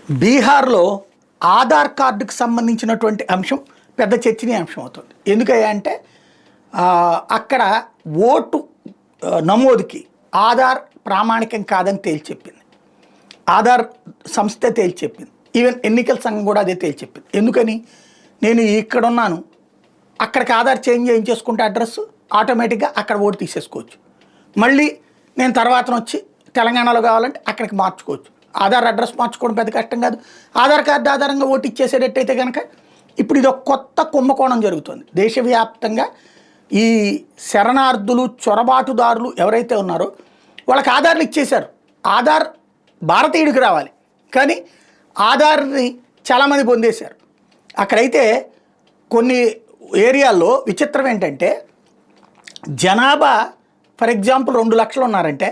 బీహార్లో ఆధార్ కార్డుకు సంబంధించినటువంటి అంశం పెద్ద చర్చనీయాంశం అవుతుంది. ఎందుకయ్యా అంటే అక్కడ ఓటు నమోదుకి ఆధార్ ప్రామాణికం కాదని తేల్చెప్పింది. ఆధార్ సంస్థ తేల్చెప్పింది. ఈవెన్ ఎన్నికల సంఘం కూడా అదే తేల్చెప్పింది. ఎందుకని, నేను ఇక్కడున్నాను, అక్కడికి ఆధార్ చేంజ్ చేయించేసుకుంటే అడ్రస్ ఆటోమేటిక్గా అక్కడ ఓటు తీసేసుకోవచ్చు. మళ్ళీ నేను తర్వాత వచ్చి తెలంగాణలో కావాలంటే అక్కడికి మార్చుకోవచ్చు. ఆధార్ అడ్రస్ మార్చుకోవడం పెద్ద కష్టం కాదు. ఆధార్ కార్డు ఆధారంగా ఓటు ఇచ్చేసేటట్టయితే కనుక ఇప్పుడు ఇది ఒక కొత్త కుంభకోణం జరుగుతుంది దేశవ్యాప్తంగా. ఈ శరణార్థులు, చొరబాటుదారులు ఎవరైతే ఉన్నారో వాళ్ళకి ఆధార్లు ఇచ్చేశారు. ఆధార్ భారతీయుడికి రావాలి, కానీ ఆధార్ని చాలామంది పొందేశారు. అక్కడైతే కొన్ని ఏరియాల్లో విచిత్రం ఏంటంటే, జనాభా ఫర్ ఎగ్జాంపుల్ 2 లక్షలు ఉన్నారంటే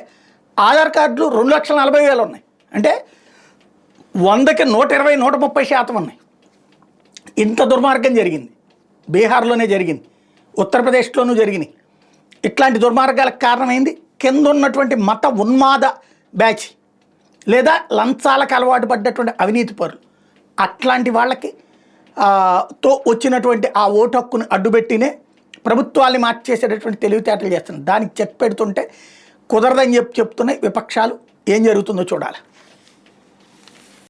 ఆధార్ కార్డులు 2,40,000 ఉన్నాయి. అంటే 100కి 120, 130% ఉన్నాయి. ఇంత దుర్మార్గం జరిగింది. బీహార్లోనే జరిగింది, ఉత్తరప్రదేశ్లోనూ జరిగినాయి. ఇట్లాంటి దుర్మార్గాలకు కారణమైంది కింద ఉన్నటువంటి మత ఉన్మాద బ్యాచ్ లేదా లంచాలకు అలవాటు పడ్డటువంటి అవినీతి పరులు. అట్లాంటి వాళ్ళకి తో వచ్చినటువంటి ఆ ఓటు హక్కును అడ్డుపెట్టినే ప్రభుత్వాన్ని మార్చేసేటటువంటి తెలివితేటలు చేస్తున్నారు. దానికి చెక్ పెడుతుంటే కుదరదని చెప్తున్నాయి విపక్షాలు. ఏం జరుగుతుందో చూడాలి.